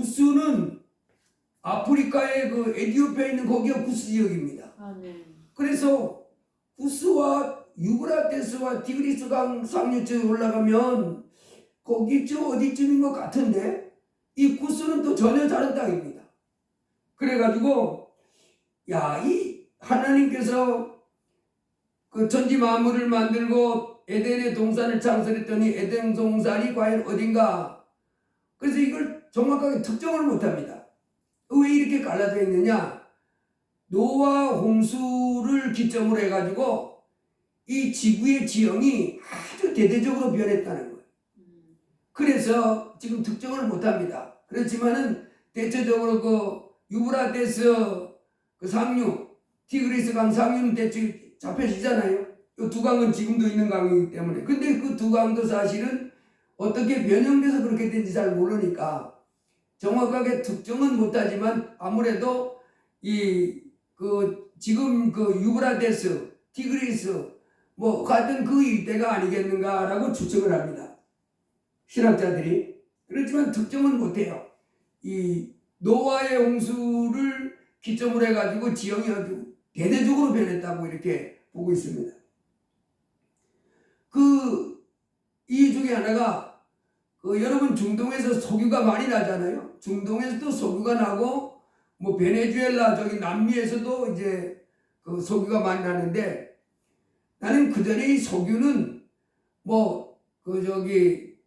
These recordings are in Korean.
구스는 아프리카의 그 에티오피아에 있는 거기가 구스 지역입니다. 네. 그래서 구스와 유브라테스와 티그리스 강 상류쪽에 올라가면 거기쯤 어디쯤인 것 같은데 이 구스는 또 전혀 다른 땅입니다. 그래가지고 이 하나님께서 그 천지 만물을 만들고 에덴의 동산을 창설했더니 에덴 동산이 과연 어딘가? 그래서 이걸 정확하게 특정을 못합니다. 왜 이렇게 갈라져 있느냐? 노아 홍수를 기점으로 해가지고 이 지구의 지형이 아주 대대적으로 변했다는 거예요. 그래서 지금 특정을 못합니다. 그렇지만은 대체적으로 그 유브라테스 그 상류, 티그리스 강 상류는 대충 잡혀지잖아요. 이 두 강은 지금도 있는 강이기 때문에. 근데 그 두 강도 사실은 어떻게 변형돼서 그렇게 된지 잘 모르니까 정확하게 특정은 못하지만 아무래도 지금 그 유브라테스, 티그리스 뭐 같은 그 일대가 아니겠는가라고 추측을 합니다. 신학자들이. 그렇지만 특정은 못해요. 이 노아의 홍수를 기점으로 해가지고 지형이 아주 대대적으로 변했다고 이렇게 보고 있습니다. 그 이유 중에 하나가 여러분 중동에서 석유가 많이 나잖아요. 중동에서도 석유가 나고 뭐 베네수엘라 저기 남미에서도 이제 그 석유가 많이 나는데 나는 그 전에 이 석유는 뭐 그 저기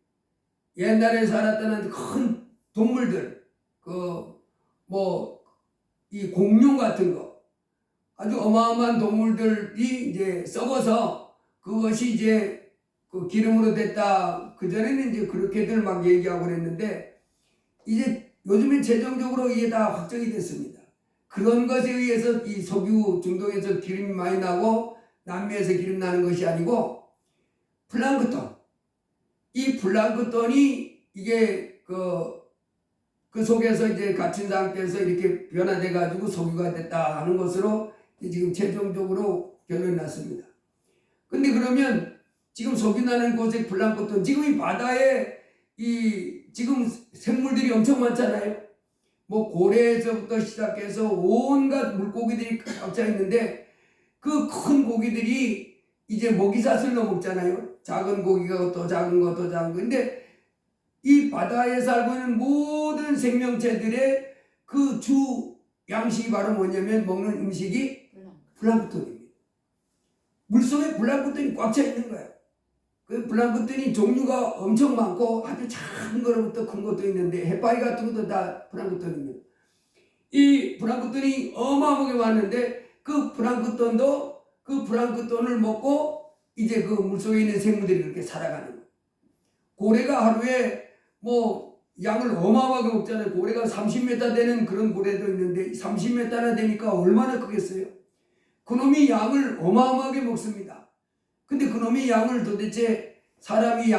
옛날에 살았던 큰 동물들 이 공룡 같은 거 아주 어마어마한 동물들이 이제 썩어서 그것이 이제 그 기름으로 됐다. 그전에는 이제 그렇게들 막 얘기하고 그랬는데 이제 요즘엔 최종적으로 이게 다 확정이 됐습니다. 그런 것에 의해서 이 석유 중동에서 기름이 많이 나고 남미에서 기름 나는 것이 아니고 플랑크톤. 이 플랑크톤이 이게 그 속에서 이제 갇힌 상태에서 이렇게 변화돼 가지고 석유가 됐다 하는 것으로 지금 최종적으로 결론이 났습니다. 근데 그러면 지금 석유 나는 곳의 플랑크톤, 지금 이 바다에 지금 생물들이 엄청 많잖아요. 뭐 고래에서부터 시작해서 온갖 물고기들이 꽉 차 있는데 그 큰 고기들이 이제 먹이사슬로 먹잖아요. 작은 고기가 또 작은 거 또 작은 거. 근데 이 바다에 살고 있는 모든 생명체들의 그 주 양식이 바로 뭐냐면 먹는 음식이 플랑크톤입니다. 물속에 플랑크톤이 꽉 차 있는 거예요. 그 플랑크톤이 종류가 엄청 많고 아주 작은 거로부터 큰 것도 있는데 해파리 같은 것도 다 플랑크톤입니다. 이 플랑크톤이 어마어마하게 많은데 그 플랑크톤을 먹고 이제 그 물속에 있는 생물들이 그렇게 살아가는 거예요. 고래가 하루에 뭐 양을 어마어마하게 먹잖아요. 고래가 30m 되는 그런 고래도 있는데 30m나 되니까 얼마나 크겠어요? 그놈이 양을 어마어마하게 먹습니다. 근데 그놈이 양을 도대체 사람이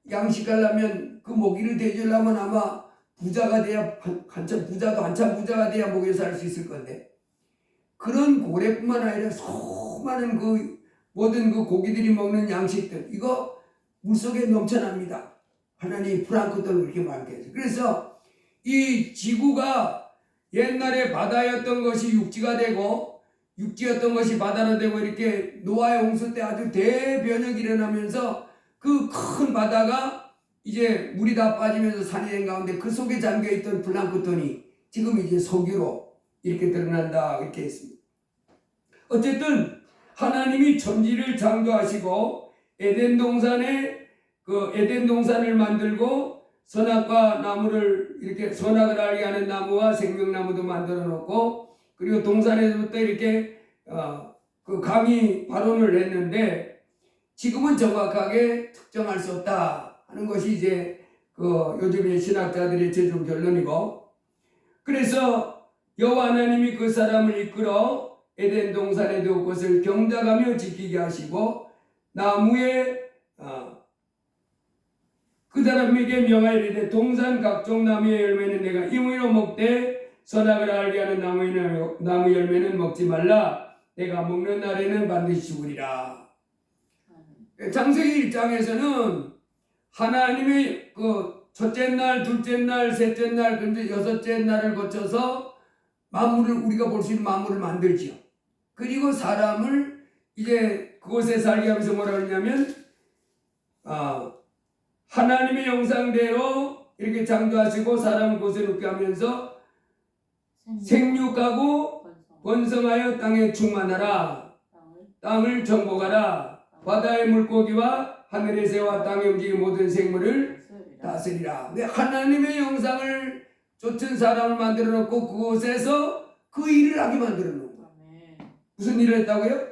양식하려면 그 먹이를 대주려면 아마 부자가 돼야 한참 부자가 돼야 먹여 살 수 있을 건데 그런 고래뿐만 아니라 수많은 그 모든 그 고기들이 먹는 양식들 이거 물속에 넘쳐납니다. 하나님 플랑크톤을 그렇게 많게 해서. 그래서 이 지구가 옛날에 바다였던 것이 육지가 되고 육지였던 것이 바다로 되고 이렇게 노아의 홍수 때 아주 대변혁이 일어나면서 그 큰 바다가 이제 물이 다 빠지면서 산이 된 가운데 그 속에 잠겨있던 플랑크톤이 지금 이제 석유로 이렇게 드러난다 이렇게 했습니다. 어쨌든 하나님이 천지를 창조하시고 에덴 동산을 만들고 선악과 나무를 이렇게 선악을 알게 하는 나무와 생명나무도 만들어 놓고 그리고 동산에서부터 이렇게 그 강이 발원을 했는데 지금은 정확하게 특정할 수 없다 하는 것이 이제 그 요즘의 신학자들의 최종 결론이고 그래서 여호와 하나님이 그 사람을 이끌어 에덴 동산에 두어 것을 경작하며 지키게 하시고 나무에 그 사람에게 명하이르되 동산 각종 나무의 열매는 내가 임의로 먹되 선악을 알게 하는 나무 열매는 먹지 말라. 내가 먹는 날에는 반드시 죽으리라. 창세기 1장에서는 하나님의 그 첫째 날, 둘째 날, 셋째 날, 근데 여섯째 날을 거쳐서 만물을 우리가 볼 수 있는 만물을 만들지요. 그리고 사람을 이제 그곳에 살게 하면서 뭐라 그러냐면 하나님의 형상대로 이렇게 창조하시고 사람을 그곳에 놓게 하면서 생육하고 번성하여 땅에 충만하라. 땅을 정복하라. 바다의 물고기와 하늘의 새와 땅에 움직이는 모든 생물을 다스리라. 근데 하나님의 형상을 쫓은 사람을 만들어 놓고 그곳에서 그 일을 하게 만들어 놓은 거야. 무슨 일을 했다고요?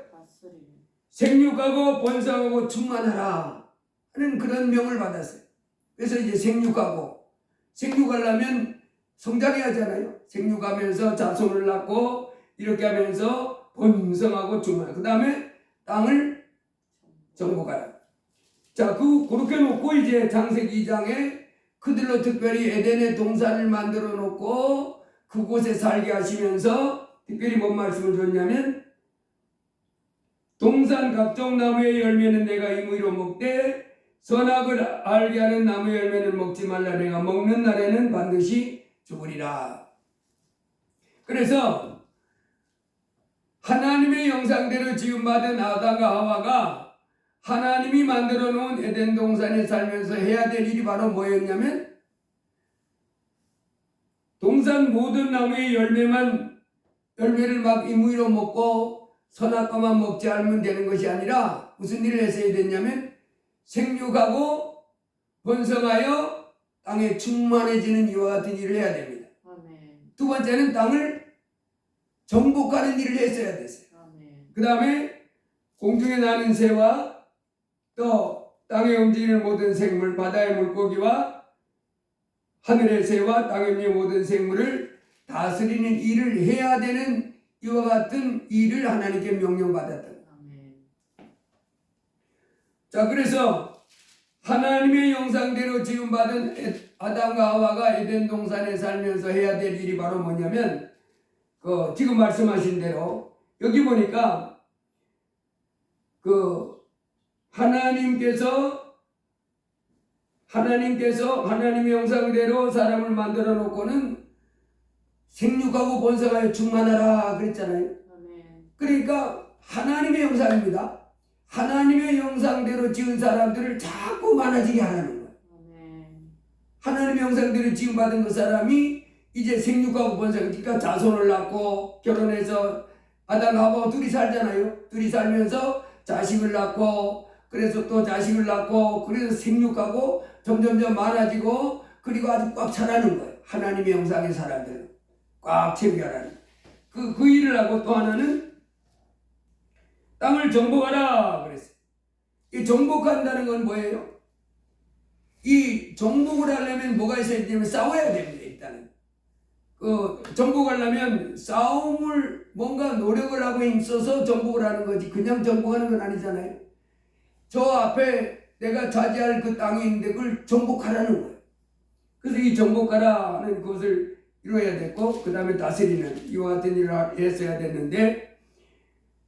생육하고 번성하고 충만하라 하는 그런 명을 받았어요. 그래서 이제 생육하려면 성장해야 하잖아요. 생육하면서 자손을 낳고 이렇게 하면서 번성하고 충만하라. 그 다음에 땅을 정복하라. 자, 그렇게 놓고 이제 창세기 2장에 그들로 특별히 에덴의 동산을 만들어 놓고 그곳에 살게 하시면서 특별히 뭔 말씀을 줬냐면 동산 각종 나무의 열매는 내가 임의로 먹되 선악을 알게 하는 나무의 열매는 먹지 말라. 내가 먹는 날에는 반드시 죽으리라. 그래서 하나님의 형상대로 지음받은 아담과 하와가 하나님이 만들어 놓은 에덴 동산에 살면서 해야 될 일이 바로 뭐였냐면 동산 모든 나무의 열매를 막 임의로 먹고 선악과만 먹지 않으면 되는 것이 아니라 무슨 일을 했어야 됐냐면 생육하고 번성하여 땅에 충만해지는 이와 같은 일을 해야 됩니다. 두 번째는 땅을 정복하는 일을 했어야 됐어요. 그 다음에 공중에 나는 새와 또 땅에 움직이는 모든 생물, 바다의 물고기와 하늘의 새와 땅에 움직이는 모든 생물을 다스리는 일을 해야 되는 이와 같은 일을 하나님께 명령받았다. 자, 그래서 하나님의 형상대로 지음받은 아담과 하와가 에덴 동산에 살면서 해야 될 일이 바로 뭐냐면 지금 말씀하신 대로 여기 보니까 하나님께서 하나님의 형상대로 사람을 만들어 놓고는 생육하고 번성하여 충만하라 그랬잖아요. 그러니까 하나님의 형상입니다. 하나님의 형상대로 지은 사람들을 자꾸 많아지게 하라는 거예요. 하나님의 형상대로 지음받은 그 사람이 이제 생육하고 번성하니까 자손을 낳고 결혼해서 아담과 하와 둘이 살잖아요. 둘이 살면서 자식을 낳고 그래서 또 자식을 낳고 그래서 생육하고 점점점 많아지고 그리고 아주 꽉 차라는 거예요. 하나님의 형상의 사람들은 꽉 채우게 하라는 그 일을 하고 또 하나는 땅을 정복하라 그랬어요. 이 정복한다는 건 뭐예요? 이 정복을 하려면 뭐가 있어야 되냐면 싸워야 됩니다. 일단은 정복하려면 싸움을 뭔가 노력을 하고 힘써서 정복을 하는 거지 그냥 정복하는 건 아니잖아요. 저 앞에 내가 차지할 그 땅이 있는데 그걸 정복하라는 거예요. 그래서 이 정복하라 하는 것을 이루어야 됐고 그 다음에 다스리는 이와 같은 일을 했어야 됐는데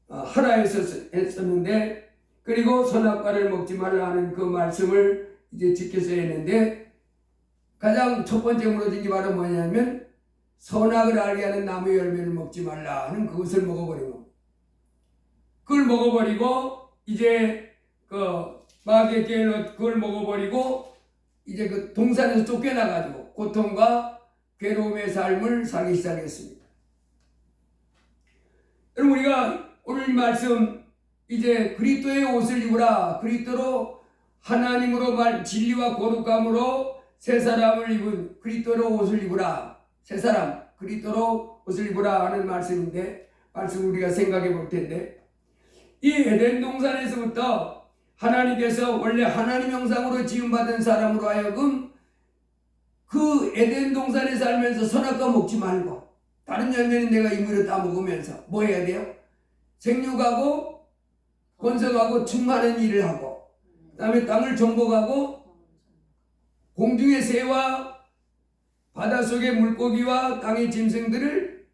하라 했었는데 그리고 선악과를 먹지 말라 하는 그 말씀을 이제 지켰어야 했는데 가장 첫 번째 무너진 게 바로 뭐냐면 선악을 알게 하는 나무의 열매를 먹지 말라 하는 그것을 먹어버리고 그걸 먹어버리고 이제 마귀의 깨를 그걸 먹어버리고 이제 그 동산에서 쫓겨나가지고 고통과 괴로움의 삶을 살기 시작했습니다. 여러분 우리가 오늘 이 말씀 이제 그리스도의 옷을 입으라. 그리스도로 하나님으로 진리와 거룩함으로 새 사람을 입은 그리스도로 옷을 입으라. 새 사람 그리스도로 옷을 입으라 하는 말씀인데 말씀 우리가 생각해 볼 텐데 이 에덴 동산에서부터 하나님께서 원래 하나님 형상으로 지음받은 사람으로 하여금 그 에덴 동산에 살면서 선악과 먹지 말고 다른 열매는 내가 임의로 따먹으면서 뭐 해야 돼요? 생육하고 번성하고 충만한 일을 하고 그 다음에 땅을 정복하고 공중의 새와 바닷속의 물고기와 땅의 짐승들을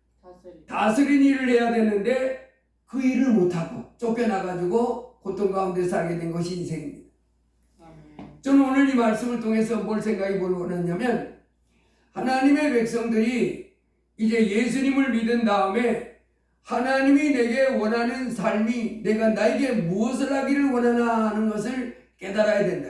다스리는 일을 해야 되는데 그 일을 못하고 쫓겨나가지고 고통 가운데 살게 된 것이 인생입니다. 저는 오늘 이 말씀을 통해서 뭘 생각해 보려 원하냐면 하나님의 백성들이 이제 예수님을 믿은 다음에 하나님이 내게 원하는 삶이 내가 나에게 무엇을 하기를 원하나 하는 것을 깨달아야 된다.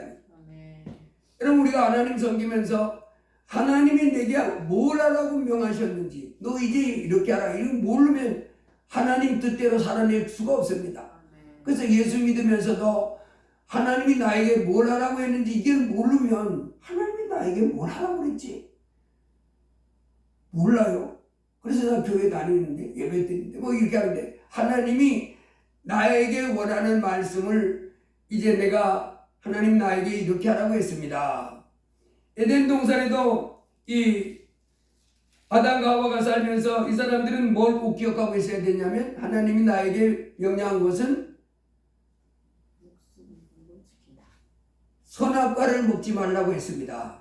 여러분 우리가 하나님 섬기면서 하나님이 내게 뭘 하라고 명하셨는지 너 이제 이렇게 하라 이거 모르면 하나님 뜻대로 살아낼 수가 없습니다. 그래서 예수 믿으면서도 하나님이 나에게 뭘 하라고 했는지 이걸 모르면 하나님이 나에게 뭘 하라고 그랬지? 몰라요. 그래서 나 교회 다니는데 예배 드리는데 뭐 이렇게 하는데 하나님이 나에게 원하는 말씀을 이제 내가 하나님 나에게 이렇게 하라고 했습니다. 에덴 동산에도 이 아담과 하와가 살면서 이 사람들은 뭘 꼭 기억하고 있어야 되냐면 하나님이 나에게 명령한 것은 선악과를 먹지 말라고 했습니다.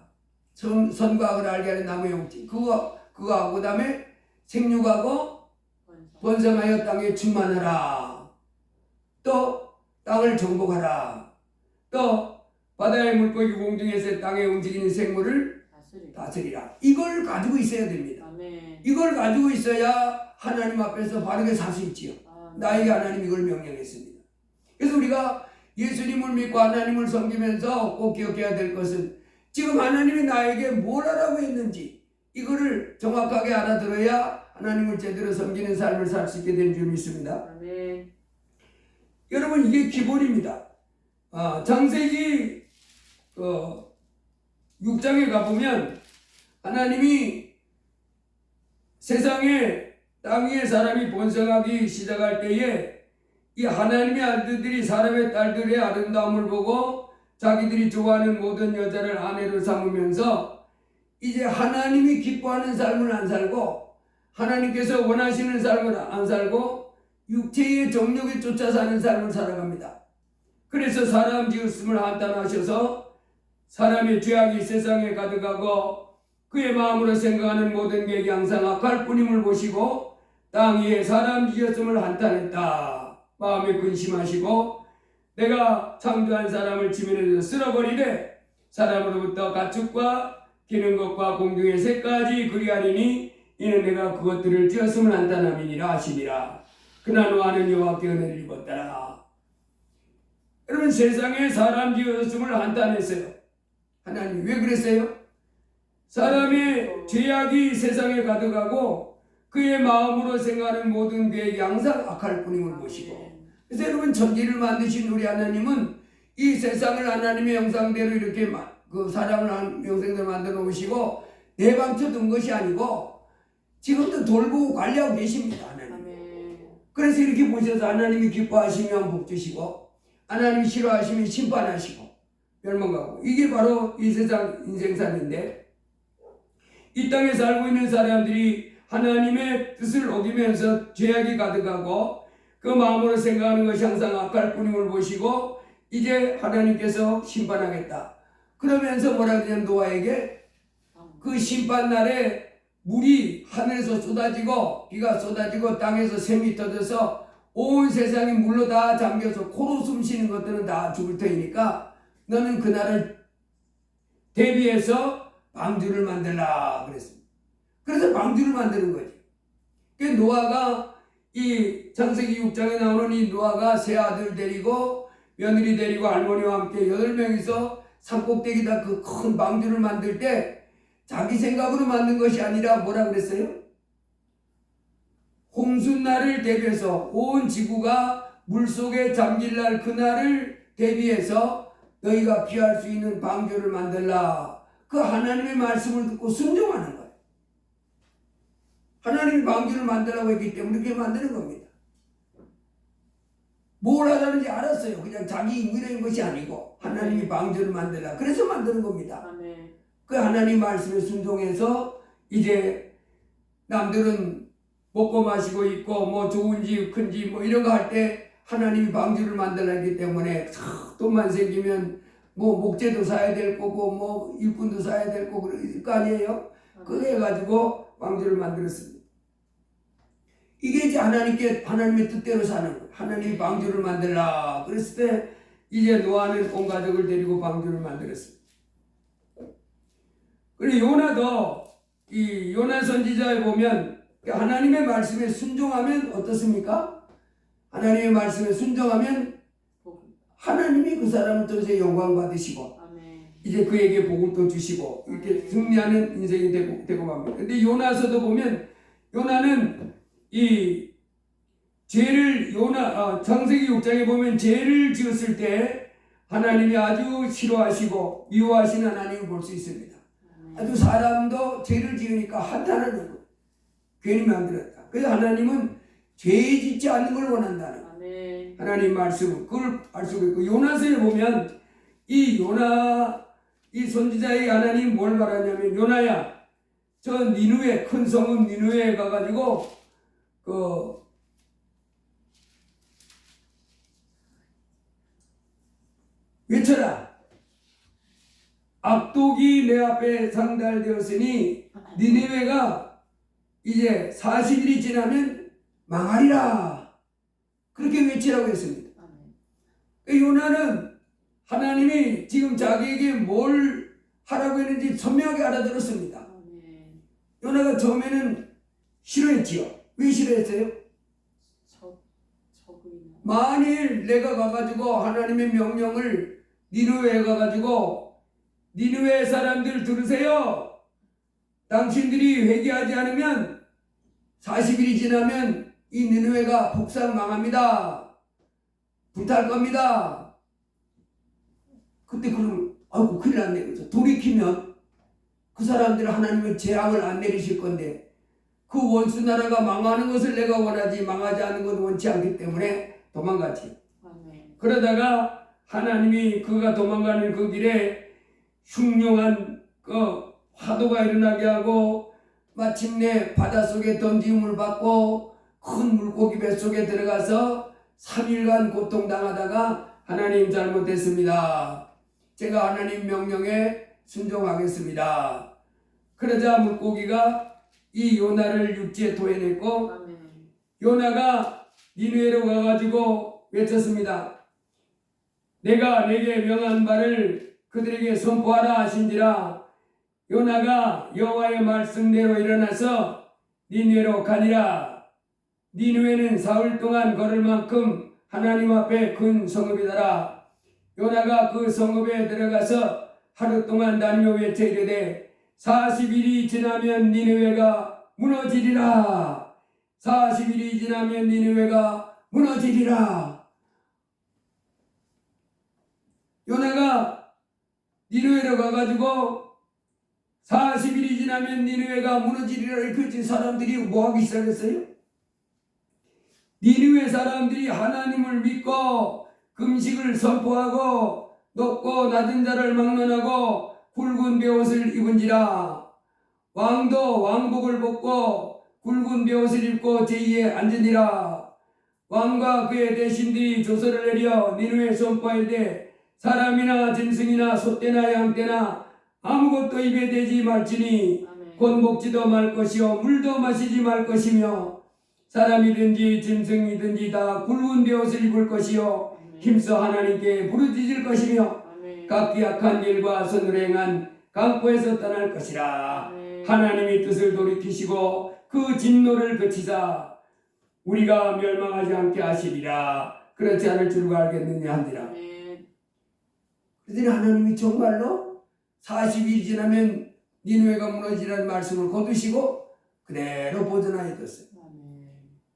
선과 악을 알게 하는 나무의 영지 그거하고 그 다음에 생육하고 번성하여 땅에 충만하라. 또 땅을 정복하라. 또 바다의 물고기 공중에서 땅에 움직이는 생물을 다스리라. 이걸 가지고 있어야 됩니다. 아멘. 이걸 가지고 있어야 하나님 앞에서 바르게 살 수 있지요. 나에게 하나님 이걸 명령했습니다. 그래서 우리가 예수님을 믿고 하나님을 섬기면서 꼭 기억해야 될 것은 지금 하나님이 나에게 뭘 하라고 했는지 이거를 정확하게 알아들어야 하나님을 제대로 섬기는 삶을 살 수 있게 되는 줄 믿습니다. 아멘. 여러분 이게 기본입니다. 창세기 6장에 가보면 하나님이 세상에 땅 위에 사람이 번성하기 시작할 때에 이 하나님의 아들들이 사람의 딸들의 아름다움을 보고 자기들이 좋아하는 모든 여자를 아내로 삼으면서 이제 하나님이 기뻐하는 삶을 안 살고 하나님께서 원하시는 삶을 안 살고 육체의 정욕에 쫓아 사는 삶을 살아갑니다. 그래서 사람 지었음을 한탄하셔서 사람의 죄악이 세상에 가득하고 그의 마음으로 생각하는 모든 계획이 항상 악할 뿐임을 보시고 땅 위에 사람 지었음을 한탄했다. 마음에 근심하시고 내가 창조한 사람을 지면에서 쓸어버리되 사람으로부터 가축과 기는 것과 공중의 새까지 그리하리니 이는 내가 그것들을 지었음을 한탄함이니라 하시니라. 그나 노아는 여호와께 은혜를 입었더라. 여러분 세상에 사람 지었음을 한탄했어요. 하나님 왜 그랬어요? 사람의 죄악이 세상에 가득하고 그의 마음으로 생각하는 모든 계획이 항상 악할 뿐임을 보시고 그래서 여러분 천지를 만드신 우리 하나님은 이 세상을 하나님의 형상대로 이렇게 그 사람을 형상대로 만들어 놓으시고 내방쳐 둔 것이 아니고 지금도 돌보고 관리하고 계십니다. 하나님. 그래서 이렇게 보셔서 하나님이 기뻐하시면 복 주시고 하나님이 싫어하시면 심판하시고 멸망하고 이게 바로 이 세상 인생살인데 이 땅에 살고 있는 사람들이 하나님의 뜻을 어기면서 죄악이 가득하고 그 마음으로 생각하는 것이 항상 악할 뿐임을 보시고 이제 하나님께서 심판하겠다. 그러면서 뭐라 그러냐면 노아에게 그 심판날에 물이 하늘에서 쏟아지고 비가 쏟아지고 땅에서 샘이 터져서 온 세상이 물로 다 잠겨서 코로 숨 쉬는 것들은 다 죽을 터이니까 너는 그날을 대비해서 방주를 만들라 그랬습니다. 그래서 방주를 만드는 거지. 그 노아가 이 창세기 6장에 나오는 이 노아가 세 아들 데리고 며느리 데리고 할머니와 함께 8명이서 산꼭대기다 그 큰 방주를 만들 때 자기 생각으로 만든 것이 아니라 뭐라 그랬어요? 홍수날을 대비해서 온 지구가 물속에 잠길 날 그날을 대비해서 너희가 피할 수 있는 방주를 만들라. 그 하나님의 말씀을 듣고 순종하는 거예요. 하나님이 방주를 만들라고 했기 때문에 그렇게 만드는 겁니다. 뭘 하라는지 알았어요. 그냥 자기 인위적인 것이 아니고 하나님이 방주를 만들라. 그래서 만드는 겁니다. 그 하나님 말씀에 순종해서 이제 남들은 먹고 마시고 있고 뭐 좋은 집 큰 집 뭐 이런 거 할 때 하나님이 방주를 만들라 했기 때문에 돈만 생기면 뭐 목재도 사야 될 거고 뭐 일꾼도 사야 될 거고 그럴 거 아니에요? 그거 해가지고 방주를 만들었습니다. 이게 이제 하나님의 뜻대로 사는 거예요. 하나님이 방주를 만들라 그랬을 때 이제 노아는 온 가족을 데리고 방주를 만들었습니다. 그리고 요나도 이 요나 선지자에 보면 하나님의 말씀에 순종하면 어떻습니까? 하나님의 말씀에 순종하면 하나님이 그 사람을 통해서 영광 받으시고 이제 그에게 복을 또 주시고 이렇게 승리하는 인생이 되고 맙니다. 근데 요나서도 보면 요나는 이 죄를 창세기 6장에 보면 죄를 지었을 때 하나님이 아주 싫어하시고 미워하시는 하나님을 볼 수 있습니다. 아주 사람도 죄를 지으니까 한탄하는 거예요. 괜히 만들었다. 그래서 하나님은 죄 짓지 않는 걸 원한다는 거예요. 하나님 말씀은 그걸 알 수가 있고 요나서에 보면 이 요나 이 선지자의 하나님 뭘 말하냐면 요나야 저 니누에 큰 성읍 니누에 가가지고 외쳐라. 악독이 내 앞에 상달되었으니 니느웨가 이제 40일이 지나면 망하리라. 그렇게 외치라고 했습니다. 요나는 하나님이 지금 자기에게 뭘 하라고 했는지 선명하게 알아들었습니다. 요나가 처음에는 싫어했지요. 왜 싫어했어요? 만일 내가 가가지고 하나님의 명령을 니느웨에 가가지고 니느웨 사람들 들으세요. 당신들이 회개하지 않으면 40일이 지나면 이 니느웨가 폭삭 망합니다. 불탈 겁니다. 그때 그러면 아이고 큰일 났네. 그래서 돌이키면 그 사람들 하나님은 재앙을 안 내리실 건데 그 원수 나라가 망하는 것을 내가 원하지 망하지 않는 건 원치 않기 때문에 도망갔지. 그러다가 하나님이 그가 도망가는 그 길에 흉흉한 화도가 일어나게 하고 마침내 바닷속에 던짐을 받고 큰 물고기 뱃속에 들어가서 3일간 고통당하다가 하나님 잘못했습니다. 제가 하나님 명령에 순종하겠습니다. 그러자 물고기가 이 요나를 육지에 토해냈고 요나가 니느웨로 가가지고 외쳤습니다. 내가 내게 명한 바를 그들에게 선포하라 하신지라. 요나가 여호와의 말씀대로 일어나서 니느웨로 가니라. 니느웨는 사흘 동안 걸을 만큼 하나님 앞에 큰 성읍이더라. 요나가 그 성읍에 들어가서 하루 동안 다니며 외쳐 이르되 40일이 지나면 니느웨가 무너지리라. 40일이 지나면 니느웨가 무너지리라. 요나가 니느웨로 가가지고 40일이 지나면 니느웨가 무너지리라 이렇게 사람들이 뭐하기 시작했어요? 니느웨 사람들이 하나님을 믿고 금식을 선포하고 높고 낮은 자를 막론하고 굵은 베옷을 입은지라. 왕도 왕복을 벗고 굵은 베옷을 입고 제위에 앉으니라. 왕과 그의 대신들이 조서를 내려 니느웨에 선포하되 사람이나 짐승이나 소떼나 양떼나 아무것도 입에 대지 말지니 곧 먹지도 말 것이요 물도 마시지 말 것이며 사람이든지 짐승이든지 다 굵은 베옷을 입을 것이요 힘써 하나님께 부르짖을 것이며 각기 악한 길과 선을 행한 강포에서 떠날 것이라. 하나님이 뜻을 돌이키시고 그 진노를 그치사 우리가 멸망하지 않게 하시리라. 그렇지 않을 줄 알겠느냐 하니라. 그랬더니 하나님이 정말로 40일 지나면 니느웨가 무너지라는 말씀을 거두시고 그대로 보존하여 뒀어요.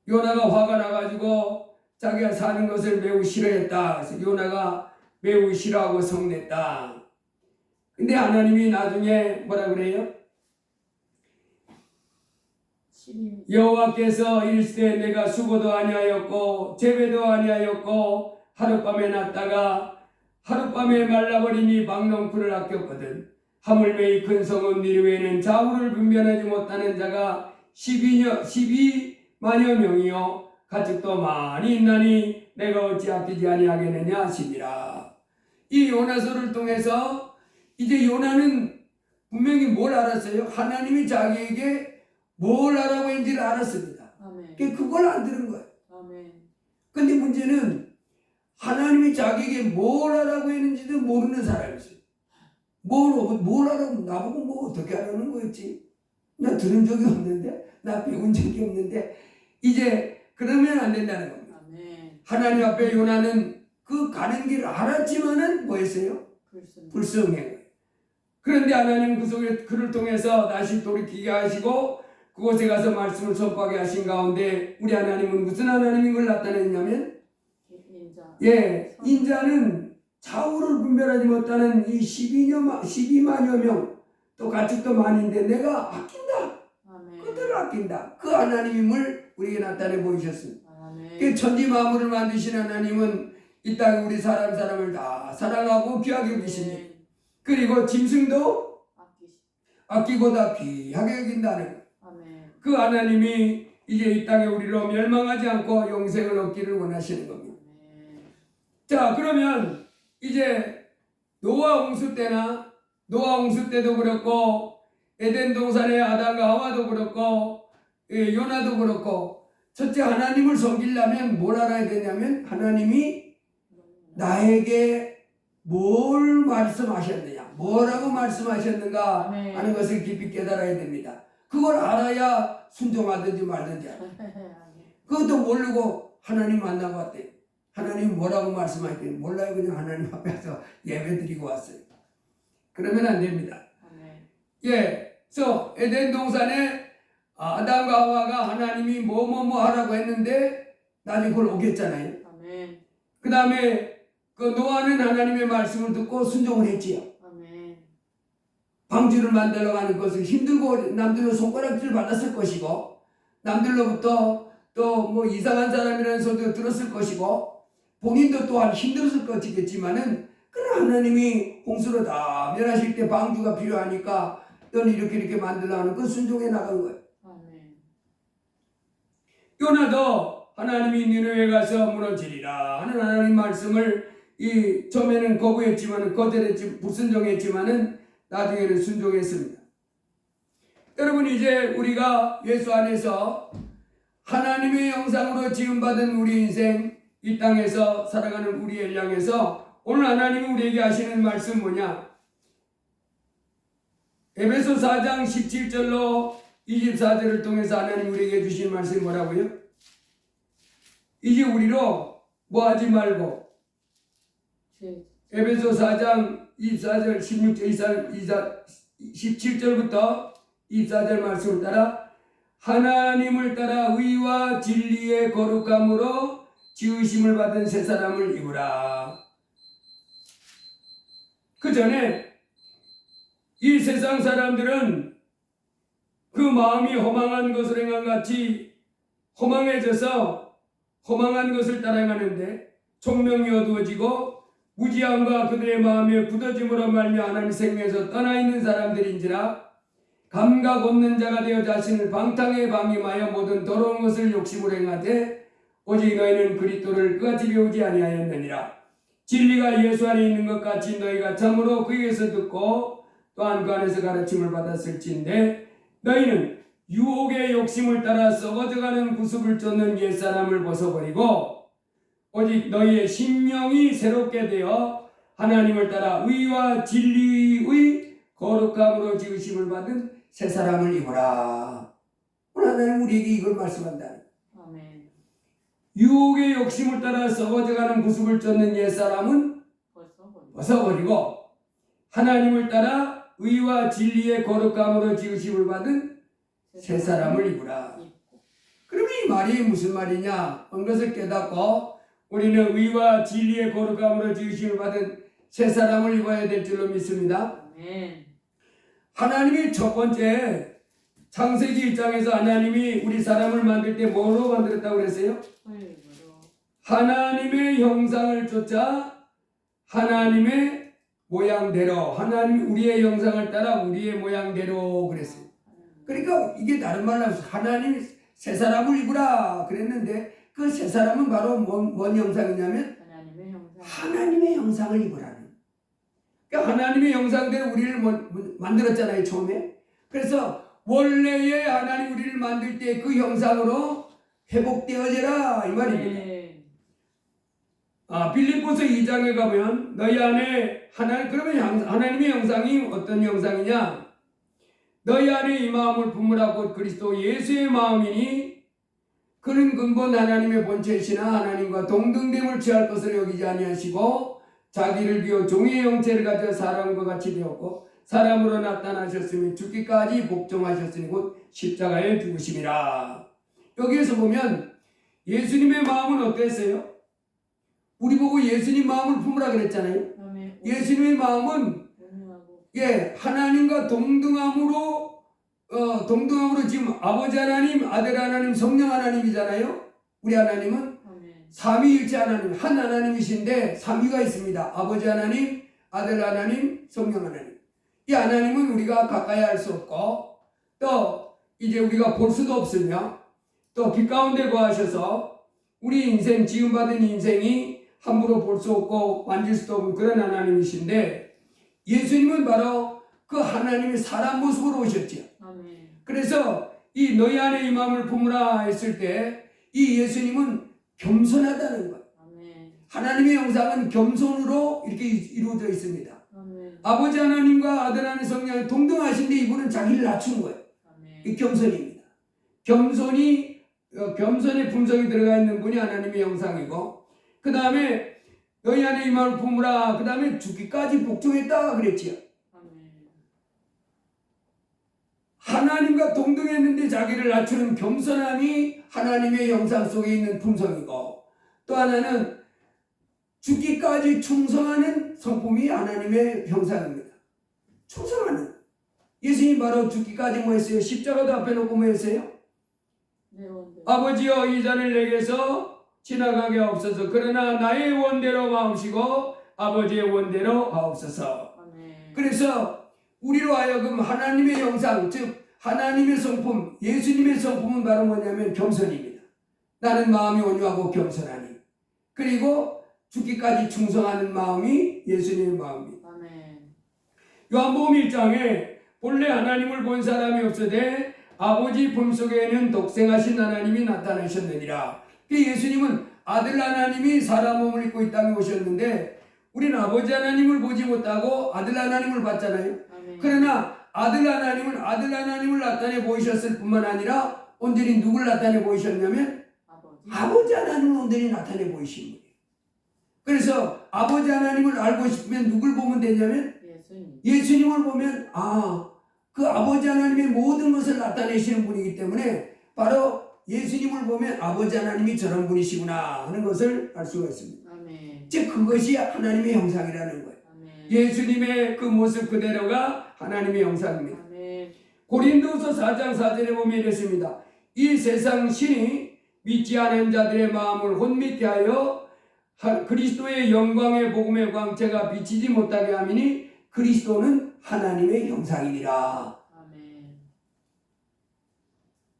요나가 화가 나가지고 자기가 사는 것을 매우 싫어했다. 그래서 요나가 매우 싫어하고 성냈다. 근데 하나님이 나중에 뭐라 그래요? 여호와께서 이르시되 내가 수고도 아니하였고 재배도 아니하였고 하룻밤에 났다가 하룻밤에 말라버리니 박농풀을 아꼈거든. 하물며 이 큰 성읍 니느웨는 좌우를 분별하지 못하는 자가 12만여 명이요 가축도 많이 있나니 내가 어찌 아끼지 아니하겠느냐 하시니라. 이 요나서를 통해서 이제 요나는 분명히 뭘 알았어요? 하나님이 자기에게 뭘 하라고 했는지를 알았습니다. 그걸 안 들은 거예요. 근데 문제는 하나님이 자기에게 뭘 하라고 했는지도 모르는 사람이었어요. 뭘 하라고, 나보고 뭐 어떻게 하라는 거였지? 나 들은 적이 없는데, 나 배운 적이 없는데, 이제 그러면 안 된다는 겁니다. 아멘. 하나님 앞에 요나는 그 가는 길을 알았지만은 뭐 했어요? 불성한 거예요. 그런데 하나님은 그 속에 그를 통해서 다시 돌이키게 하시고 그곳에 가서 말씀을 선포하게 하신 가운데 우리 하나님은 무슨 하나님인 걸 나타냈냐면 인자는 좌우를 분별하지 못하는 이 12만여 명 또 가축도 많은데 내가 아낀다. 아멘. 그들을 아낀다. 그 하나님임을 우리에게 나타내 보이셨습니다. 아멘. 천지 만물을 만드신 하나님은 이 땅에 우리 사람을 다 사랑하고 귀하게 여기십니다. 그리고 짐승도 아끼고 다 귀하게 여긴다는 것. 아멘. 그 하나님이 이제 이 땅에 우리로 멸망하지 않고 영생을 얻기를 원하시는 겁니다. 아멘. 자, 그러면 이제 노아 홍수 때도 그렇고 에덴 동산의 아담과 하와도 그렇고 요나도 그렇고 첫째 하나님을 섬기려면 뭘 알아야 되냐면 하나님이 나에게 뭘 말씀하셨느냐, 뭐라고 말씀하셨는가 하는 것을 깊이 깨달아야 됩니다. 그걸 알아야 순종하든지 말든지 알아요. 그것도 모르고 하나님 만나고 왔대요. 하나님 뭐라고 말씀하셨대요? 몰라요. 그냥 하나님 앞에서 예배 드리고 왔어요. 그러면 안 됩니다. 그래서 에덴 동산에 아담과 하와가 하나님이 뭐 하라고 했는데 나중에 그걸 어겼잖아요. 그 다음에 그 노아는 하나님의 말씀을 듣고 순종을 했지요. 방주를 만들어 가는 것을 힘들고 남들로 손가락질 받았을 것이고 남들로부터 또 뭐 이상한 사람이라는 소리도 들었을 것이고 본인도 또한 힘들었을 것이겠지만은 그러나 하나님이 홍수로 다 멸하실 때 방주가 필요하니까 너는 이렇게 만들어 하는 그 순종해 나간 거예요. 요나도 하나님이 니느웨에 가서 무너지리라 하는 하나님 말씀을 처음에는 거부했지만은 거절했지 불순종했지만은 나중에는 순종했습니다. 여러분 이제 우리가 예수 안에서 하나님의 형상으로 지음받은 우리 인생 이 땅에서 살아가는 우리를 향해서 오늘 하나님이 우리에게 하시는 말씀 뭐냐? 에베소 4장 17절로 24절을 통해서 하나님 우리에게 주신 말씀이 뭐라고요? 이제 우리로 뭐 하지 말고 에베소 4장 24절 16절 17절부터 24절 말씀을 따라 하나님을 따라 의와 진리의 거룩함으로 지으심을 받은 새 사람을 입으라. 그 전에 이 세상 사람들은 그 마음이 허망한 것을 행한 같이 허망해져서 허망한 것을 따라가는데 총명이 어두워지고 무지함과 그들의 마음에 굳어짐으로 말미암아 하나님 생명에서 떠나 있는 사람들인지라 감각 없는 자가 되어 자신을 방탕에 방임하여 모든 더러운 것을 욕심으로 행하되 오직 너희는 그리스도를 그같이 배우지 아니하였느니라. 진리가 예수 안에 있는 것 같이 너희가 참으로 그에게서 듣고 또한 그 안에서 가르침을 받았을진데 너희는 유혹의 욕심을 따라 썩어져가는 구습을 쫓는 옛사람을 벗어버리고 오직 너희의 심령이 새롭게 되어 하나님을 따라 의와 진리의 거룩함으로 지으심을 받은 새 사람을 입어라. 오늘 하나님 우리에게 이걸 말씀한다. 아멘. 유혹의 욕심을 따라 썩어져가는 구습을 쫓는 옛사람은 벗어버리고 하나님을 따라 의와 진리의 거룩함으로 지으심을 받은 새 사람을 입으라. 그러면 이 말이 무슨 말이냐? 온 것을 깨닫고 우리는 의와 진리의 거룩함으로 지으심을 받은 새 사람을 입어야 될 줄로 믿습니다. 아멘. 하나님이 첫 번째 창세기 1장에서 하나님이 우리 사람을 만들 때 뭐로 만들었다고 그랬어요? 하나님의 형상을 쫓아 하나님의 모양대로 하나님 우리의 형상을 따라 우리의 모양대로 그랬어요. 그러니까 이게 다른 말로 하나님 새 사람을 입으라 그랬는데 그 새 사람은 바로 뭔 형상이냐면 하나님의 형상을 입으라는. 그러니까 하나님의 형상대로 우리를 만들었잖아요 처음에. 그래서 원래의 하나님 우리를 만들 때 그 형상으로 회복되어져라 이 말입니다. 빌립보서 2장에 가면 너희 안에 그러면 하나님의 형상이 어떤 형상이냐? 너희 안에 이 마음을 품으라고 그리스도 예수의 마음이니 그는 근본 하나님의 본체시나 하나님과 동등됨을 취할 것을 여기지 아니하시고 자기를 비워 종의 형체를 가져 사람과 같이 되었고 사람으로 나타나셨으며 죽기까지 복종하셨으니 곧 십자가에 죽으심이라. 여기에서 보면 예수님의 마음은 어땠어요? 우리 보고 예수님 마음을 품으라 그랬잖아요. 예수님의 마음은 하나님과 동등함으로 지금 아버지 하나님, 아들 하나님, 성령 하나님이잖아요. 우리 하나님은 삼위일체 하나님, 한 하나님이신데 삼위가 있습니다. 아버지 하나님, 아들 하나님, 성령 하나님. 이 하나님은 우리가 가까이 할 수 없고 또 이제 우리가 볼 수도 없으며 또 빛 가운데 거하셔서 우리 인생, 지음받은 인생이 함부로 볼 수 없고 만질 수도 없는 그런 하나님이신데 예수님은 바로 그 하나님의 사람 모습으로 오셨죠. 그래서 이 너희 안에 이 마음을 품으라 했을 때 이 예수님은 겸손하다는 것. 하나님의 형상은 겸손으로 이렇게 이루어져 있습니다. 아버지 하나님과 아들 하나님 성령이 동등하신데 이분은 자기를 낮춘 거예요. 이 겸손입니다. 겸손의 품성이 들어가 있는 분이 하나님의 형상이고 그 다음에 너희 안에 이 마음을 품으라. 그 다음에 죽기까지 복종했다 그랬지요. 하나님과 동등했는데 자기를 낮추는 겸손함이 하나님의 형상 속에 있는 품성이고 또 하나는 죽기까지 충성하는 성품이 하나님의 형상입니다. 충성하는. 예수님 바로 죽기까지 뭐 했어요? 십자가도 앞에 놓고 뭐 했어요? 아버지여 이 잔을 내게서 지나가게 하옵소서. 그러나 나의 원대로 마옵시고 아버지의 원대로 하옵소서. 그래서 우리로 하여금 하나님의 형상, 즉 하나님의 성품, 예수님의 성품은 바로 뭐냐면 겸손입니다. 나는 마음이 온유하고 겸손하니. 그리고 죽기까지 충성하는 마음이 예수님의 마음입니다. 요한복음 1장에 본래 하나님을 본 사람이 없으되 아버지 품속에는 독생하신 하나님이 나타나셨느니라. 예수님은 아들 하나님이 사람 몸을 입고 이 땅에 오셨는데 우리는 아버지 하나님을 보지 못하고 아들 하나님을 봤잖아요. 그러나 아들 하나님을 나타내 보이셨을 뿐만 아니라 온전히 누굴 나타내 보이셨냐면 아버지 하나님을 온전히 나타내 보이신 분이에요. 그래서 아버지 하나님을 알고 싶으면 누굴 보면 되냐면 예수님을 보면 그 아버지 하나님의 모든 것을 나타내시는 분이기 때문에 바로 예수님을 보면 아버지 하나님이 저런 분이시구나 하는 것을 알 수가 있습니다. 즉 그것이 하나님의 형상이라는 거예요. 예수님의 그 모습 그대로가 하나님의 형상입니다. 고린도서 4장 4절에 보면 이렇습니다. 이 세상 신이 믿지 않은 자들의 마음을 혼미케 하여 그리스도의 영광의 복음의 광채가 비치지 못하게 하미니 그리스도는 하나님의 형상이니라.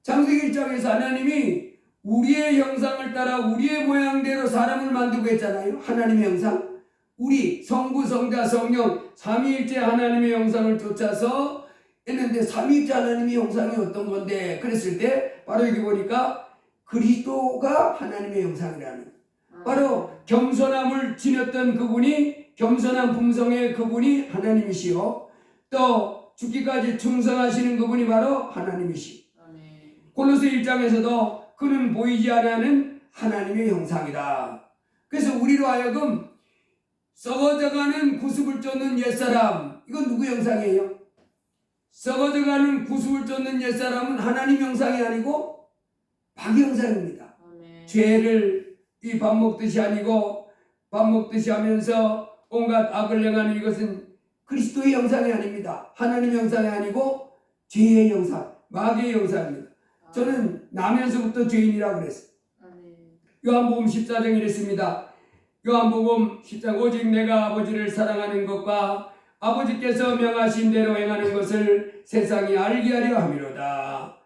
창세기 1장에서 하나님이 우리의 형상을 따라 우리의 모양대로 사람을 만들고 했잖아요. 하나님의 형상. 우리 성부, 성자, 성령 삼위일체 하나님의 형상을 쫓아서 했는데 삼위일체 하나님의 형상이 어떤 건데 그랬을 때 바로 여기 보니까 그리스도가 하나님의 형상이라는 바로 겸손함을 지녔던 그분이 겸손한 품성의 그분이 하나님이시요 또 죽기까지 충성하시는 그분이 바로 하나님이시요 골로새 1장에서도 그는 보이지 않는 하나님의 형상이다. 그래서 우리로 하여금 썩어져가는 구습을 쫓는 옛사람 이건 누구 형상이에요? 썩어져가는 구습을 쫓는 옛사람은 하나님 형상이 아니고 마귀 형상입니다. 죄를 이 밥 먹듯이 아니고 밥 먹듯이 하면서 온갖 악을 행하는 이것은 그리스도의 형상이 아닙니다. 하나님 형상이 아니고 죄의 형상, 마귀의 형상입니다. 저는 나면서부터 죄인이라고 그랬어요. 요한복음 14장 이랬습니다. 요한복음 10장 오직 내가 아버지를 사랑하는 것과 아버지께서 명하신 대로 행하는 것을 세상이 알게 하려 함이로다.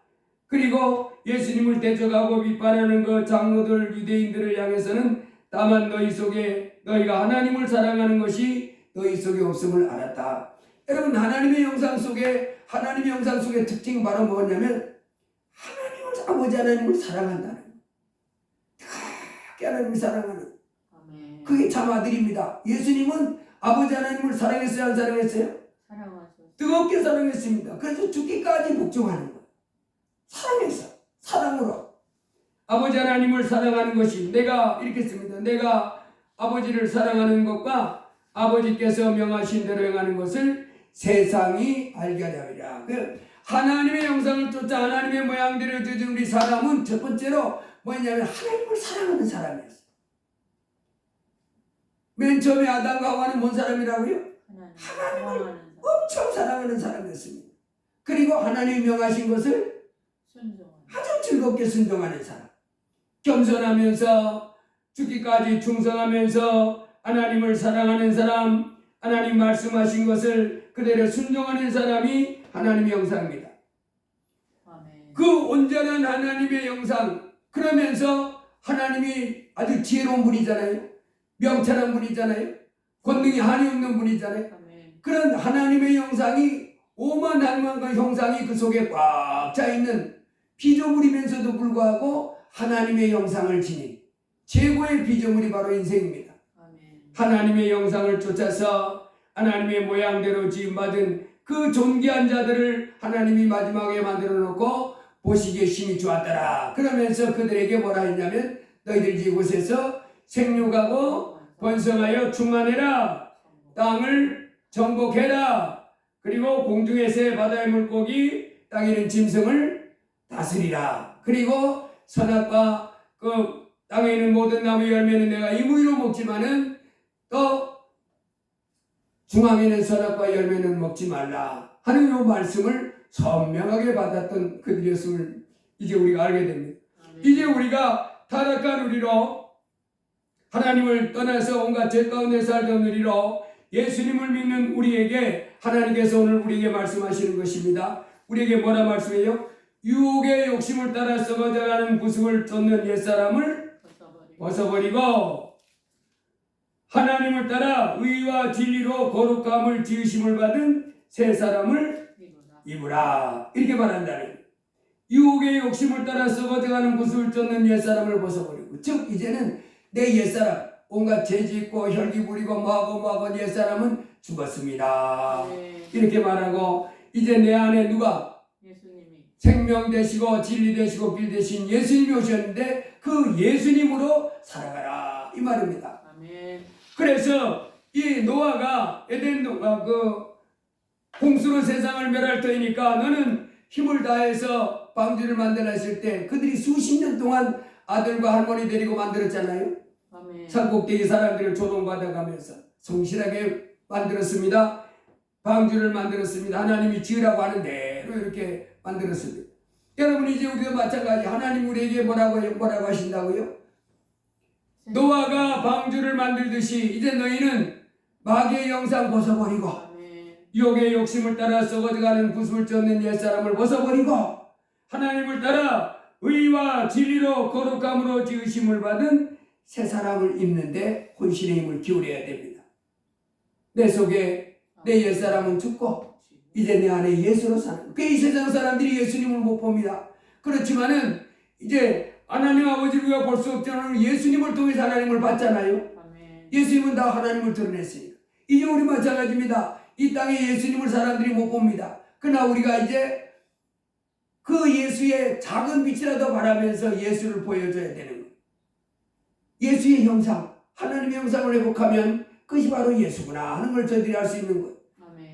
그리고 예수님을 대적하고 비판하는 그 장로들 유대인들을 향해서는 다만 너희 속에 너희가 하나님을 사랑하는 것이 너희 속에 없음을 알았다. 여러분 하나님의 형상 속에 특징이 바로 뭐냐면 아버지 하나님을 사랑한다는 거예요. 하나님을 사랑하는 그게 참 아들입니다. 예수님은 아버지 하나님을 사랑했어요, 안 사랑했어요? 사랑하셨어요. 뜨겁게 사랑했습니다. 그래서 죽기까지 복종하는 거예요. 사랑해서, 사랑으로. 아버지 하나님을 사랑하는 것이, 내가 이렇게 씁니다. 내가 아버지를 사랑하는 것과 아버지께서 명하신 대로 행하는 것을 세상이 알게 하리라. 하나님의 형상을 쫓아 하나님의 모양대로 지은 우리 사람은 첫 번째로 뭐냐면 하나님을 사랑하는 사람이었어요. 맨 처음에 아담과 하와는 뭔 사람이라고요? 하나님을 엄청 사랑하는 사람이었습니다. 그리고 하나님이 명하신 것을 아주 즐겁게 순종하는 사람. 겸손하면서 죽기까지 충성하면서 하나님을 사랑하는 사람, 하나님 말씀하신 것을 그대로 순종하는 사람이 하나님의 형상입니다. 아멘. 그 온전한 하나님의 형상, 그러면서 하나님이 아주 지혜로운 분이잖아요. 명철한 분이잖아요. 권능이 한이 없는 분이잖아요. 아멘. 그런 하나님의 형상이 오만한만과 형상이 그 속에 꽉 차 있는 피조물이면서도 불구하고 하나님의 형상을 지닌 최고의 피조물이 바로 인생입니다. 아멘. 하나님의 형상을 쫓아서 하나님의 모양대로 지음받은 그 존귀한 자들을 하나님이 마지막에 만들어 놓고 보시기에 심히 좋았더라. 그러면서 그들에게 뭐라 했냐면 너희들 이곳에서 생육하고 번성하여 충만해라. 땅을 정복해라. 그리고 공중의 새 바다의 물고기 땅에 있는 짐승을 다스리라. 그리고 선악과 그 땅에 있는 모든 나무 열매는 내가 임의로 먹지만은 또 중앙에는 선악과 열매는 먹지 말라 하는 이 말씀을 선명하게 받았던 그들이었음을 이제 우리가 알게 됩니다. 이제 우리가 타락한 우리로 하나님을 떠나서 온갖 죄 가운데 살던 우리로 예수님을 믿는 우리에게 하나님께서 오늘 우리에게 말씀하시는 것입니다. 우리에게 뭐라 말씀해요? 유혹의 욕심을 따라 썩어져가는 구습을 쫓는 옛사람을 벗어버리고 하나님을 따라 의와 진리로 거룩함을 지으심을 받은 새 사람을 입으라. 이렇게 말한다는, 유혹의 욕심을 따라 썩어져가는 구습을 쫓는 옛사람을 벗어버리고, 즉 이제는 내 옛사람, 온갖 죄 짓고 혈기 부리고 뭐하고 옛사람은 죽었습니다. 이렇게 말하고 이제 내 안에 누가? 예수님이 생명 되시고 진리 되시고 길 되신 예수님이 오셨는데 그 예수님으로 살아가라 이 말입니다. 아멘. 그래서 이 노아가 에덴 그 홍수로 세상을 멸할 터이니까 너는 힘을 다해서 방주를 만들어 했을 때 그들이 수십 년 동안 아들과 할머니 데리고 만들었잖아요. 아멘. 산꼭대기 사람들을 조롱받아가면서 성실하게 만들었습니다. 방주를 만들었습니다. 하나님이 지으라고 하는 대로 이렇게 만들었습니다. 여러분 이제 우리도 마찬가지. 하나님 우리에게 뭐라고 하신다고요? 노아가 방주를 만들듯이 이제 너희는 마귀의 형상 벗어버리고 유혹의 욕심을 따라 썩어져가는 구습을 쫓는 옛사람을 벗어버리고 하나님을 따라 의와 진리로 거룩함으로 지으심을 받은 새 사람을 입는데 혼신의 힘을 기울여야 됩니다. 내 속에 내 옛사람은 죽고 이제 내 안에 예수로 사는. 이 세상 사람들이 예수님을 못 봅니다. 그렇지만은 이제 하나님 아버지를 우리가 볼 수 없잖아요. 예수님을 통해서 하나님을 봤잖아요. 예수님은 다 하나님을 드러냈으니까. 이제 우리 마찬가지입니다. 이 땅에 예수님을 사람들이 못 봅니다. 그러나 우리가 이제 그 예수의 작은 빛이라도 바라면서 예수를 보여줘야 되는 거예요. 예수의 형상, 하나님의 형상을 회복하면 그것이 바로 예수구나 하는 걸 저희들이 알 수 있는 거예요.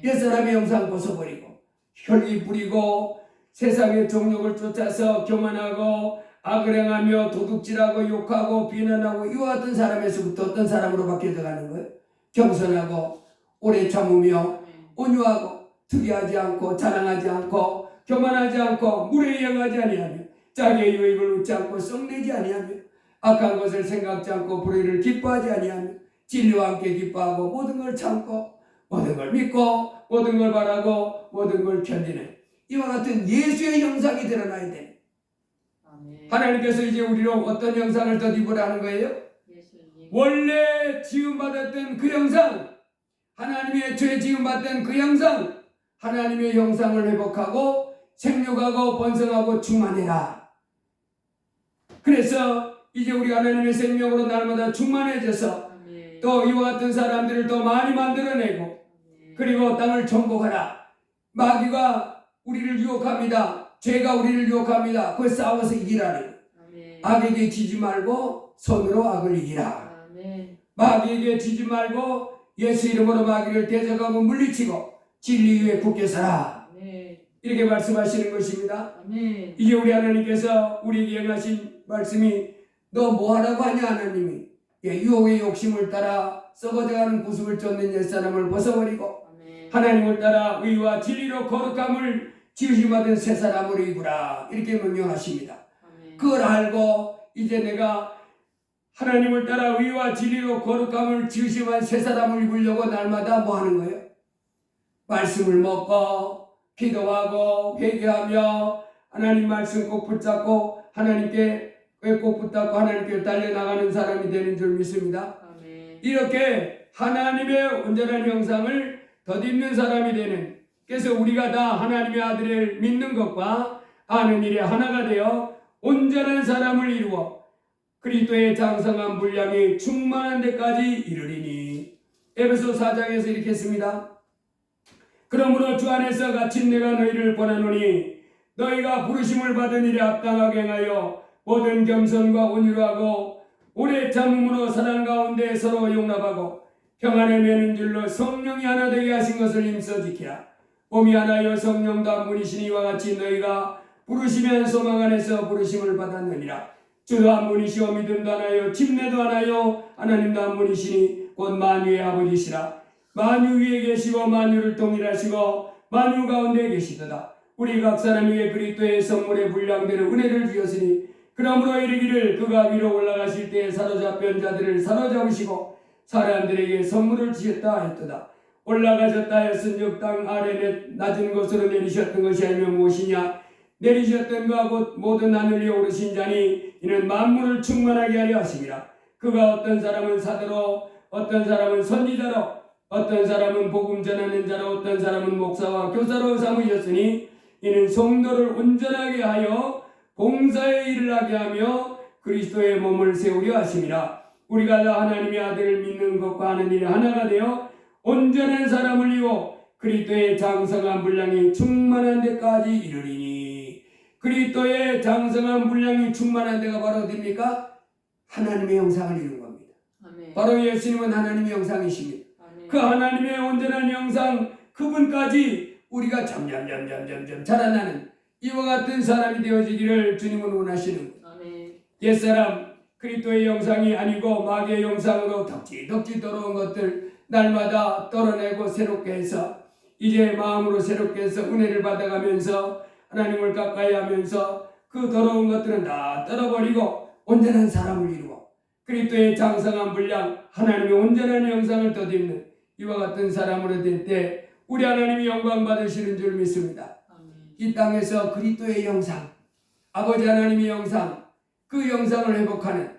옛사람의 형상 벗어버리고 혈기 부리고 세상의 정욕을 쫓아서 교만하고 악을 행하며 도둑질하고 욕하고 비난하고 이와 같은 사람에서부터 어떤 사람으로 바뀌어져 가는 거예요? 겸손하고 오래 참으며 온유하고 특이하지 않고 자랑하지 않고 교만하지 않고 물에 영하지 아니하며 자기의 유익을 얻지 않고 썩내지 아니하며 악한 것을 생각지 않고 불의를 기뻐하지 아니하며 진리와 함께 기뻐하고 모든 걸 참고 모든 걸 믿고 모든 걸 바라고 모든 걸 견디는 이와 같은 예수의 형상이 드러나야 돼. 하나님께서 이제 우리로 어떤 형상을 덧입으라는 거예요? 원래 지음받았던 그 형상, 하나님의 죄 지음받던 그 형상, 하나님의 형상을 회복하고 생육하고 번성하고 충만해라. 그래서 이제 우리 하나님의 생명으로 날마다 충만해져서 또 이와 같은 사람들을 더 많이 만들어내고 아멘. 그리고 땅을 정복하라. 마귀가 우리를 유혹합니다. 죄가 우리를 유혹합니다. 그걸 싸워서 이기라는. 아멘. 악에게 지지 말고 손으로 악을 이기라. 아멘. 마귀에게 지지 말고 예수 이름으로 마귀를 대적하고 물리치고 진리 위에 굳게 서라. 아멘. 이렇게 말씀하시는 것입니다. 아멘. 이제 우리 하나님께서 우리에게 행하신 말씀이 너 뭐하라고 하냐 하나님이 유혹의 욕심을 따라 썩어져가는 구습을 쫓는 옛사람을 벗어버리고 아멘. 하나님을 따라 의와 진리로 거룩함을 지으심받은 새 사람으로 입으라 이렇게 명령하십니다. 아멘. 그걸 알고 이제 내가 하나님을 따라 의와 진리로 거룩함을 지으심한 새 사람을 입으려고 날마다 뭐 하는 거예요? 말씀을 먹고 기도하고 회개하며 하나님 말씀 꼭 붙잡고 하나님께 꼭 붙잡고 하나님께 달려나가는 사람이 되는 줄 믿습니다. 아멘. 이렇게 하나님의 온전한 형상을 덧입는 사람이 되는, 그래서 우리가 다 하나님의 아들을 믿는 것과 아는 일에 하나가 되어 온전한 사람을 이루어 그리스도의 장성한 분량이 충만한 데까지 이르리니. 에베소 4장에서 이렇게 했습니다. 그러므로 주 안에서 갇힌 내가 너희를 권하노니 너희가 부르심을 받은 일에 합당하게 행하여 모든 겸손과 온유로 하고 오래 참음으로 사랑 가운데 서로 용납하고 평안에 매는 줄로 성령이 하나 되게 하신 것을 힘써 지키라. 몸이 하나여 성령도 한 분이시니 이와 같이 너희가 부르시면 소망 안에서 부르심을 받았느니라. 주도 한 분이시오 믿음도 하나요 침례도 하나요 하나님도 한 분이시니 곧 만유의 아버지시라. 만유 위에 계시고 만유를 통일하시고 만유 가운데 계시도다. 우리 각 사람에게 그리스도의 선물의 분량대로 은혜를 주셨으니 그러므로 이르기를 그가 위로 올라가실 때에 사로잡힌 자들을 사로잡으시고 사람들에게 선물을 주셨다 했도다. 올라가셨다 하였은즉 땅 아래 낮은 곳으로 내리셨던 것이 아니며 무엇이냐. 내리셨던 그가 곧 모든 하늘 위에 오르신 자니 이는 만물을 충만하게 하려 하심이라. 그가 어떤 사람은 사도로 어떤 사람은 선지자로 어떤 사람은 복음 전하는 자로 어떤 사람은 목사와 교사로 삼으셨으니 이는 성도를 온전하게 하여 봉사의 일을 하게 하며 그리스도의 몸을 세우려 하심이라. 우리가 다 하나님의 아들을 믿는 것과 하는 일에 하나가 되어 온전한 사람을 이루어 그리스도의 장성한 분량이 충만한 데까지 이르리니. 그리스도의 장성한 분량이 충만한 데가 바로 어디입니까? 하나님의 형상을 이룬 겁니다. 아멘. 바로 예수님은 하나님의 형상이십니다. 아멘. 그 하나님의 온전한 형상 그분까지 우리가 점점 자라나는 이와 같은 사람이 되어지기를 주님은 원하시는 거예요. 아멘. 옛사람 그리스도의 형상이 아니고 마귀의 형상으로 덕지 더러운 것들 날마다 떨어내고 새롭게 해서 이제 마음으로 새롭게 해서 은혜를 받아가면서 하나님을 가까이 하면서 그 더러운 것들은 다 떨어버리고 온전한 사람을 이루어 그리스도의 장성한 분량 하나님의 온전한 형상을 덧입는 이와 같은 사람으로 될 때 우리 하나님이 영광 받으시는 줄 믿습니다. 아멘. 이 땅에서 그리스도의 형상, 아버지 하나님의 형상, 그 형상을 회복하는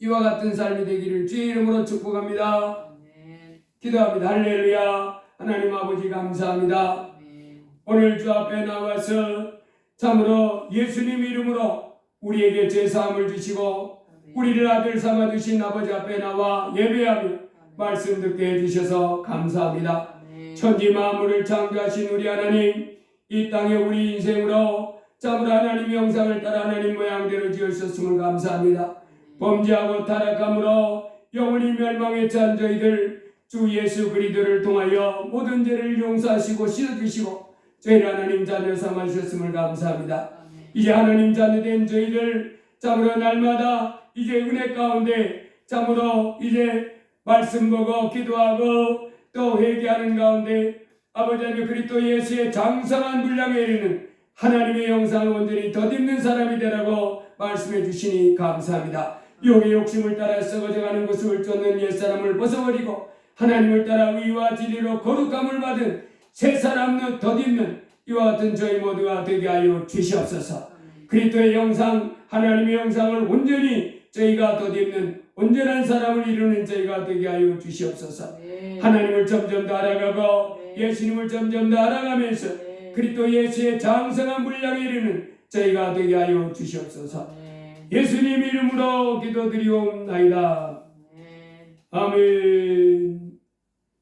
이와 같은 삶이 되기를 주의 이름으로 축복합니다. 아멘. 기도합니다. 할렐루야. 하나님 아버지 감사합니다. 아멘. 오늘 주 앞에 나와서 참으로 예수님 이름으로 우리에게 제사함을 주시고 아멘. 우리를 아들 삼아 주신 아버지 앞에 나와 예배하며 말씀 듣게 해주셔서 감사합니다. 아멘. 천지 만물을 창조하신 우리 하나님, 이 땅에 우리 인생으로 참으로 하나님의 형상을 따라 하나님 모양대로 지으셨음을 감사합니다. 범죄하고 타락함으로 영원히 멸망에 처한 저희들 주 예수 그리스도를 통하여 모든 죄를 용서하시고 씻어주시고 저희를 하나님 자녀 삼으셨음을 감사합니다. 아멘. 이제 하나님 자녀 된 저희들 참으로 날마다 이제 은혜 가운데 참으로 이제 말씀 보고 기도하고 또 회개하는 가운데 아버지 하나님 그리스도 예수의 장성한 분량에 이르는 하나님의 형상을 온전히 덧입는 사람이 되라고 말씀해 주시니 감사합니다. 욕의 욕심을 따라 썩어져가는 것을 쫓는 옛사람을 벗어버리고 하나님을 따라 의와 진리로 거룩함을 받은 새 사람을 덧입는 이와 같은 저희 모두가 되게 하여 주시옵소서. 그리스도의 형상 하나님의 형상을 온전히 저희가 덧입는 온전한 사람을 이루는 저희가 되게 하여 주시옵소서. 아멘. 하나님을 점점 더 알아가고 네. 예수님을 점점 더 알아가면서 네. 그리스도 예수의 장성한 분량에 이르는 저희가 되게 하여 주시옵소서. 아멘. 예수님 이름으로 기도드리옵나이다. 아멘. 아멘.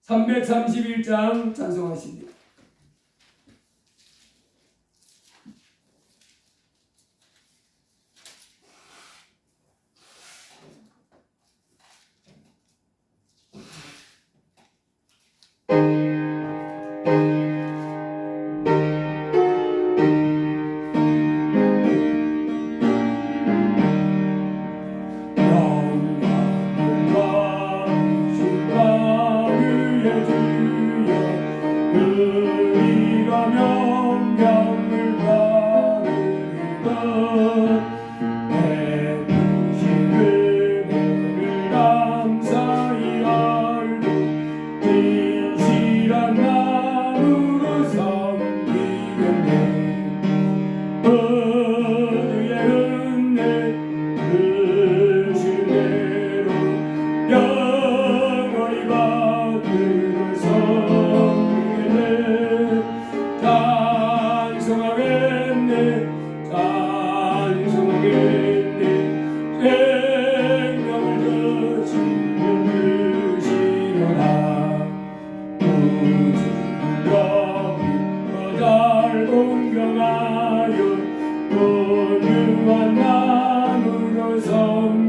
331장 찬송하십니다. 공경하여 온유한 마음으로 섬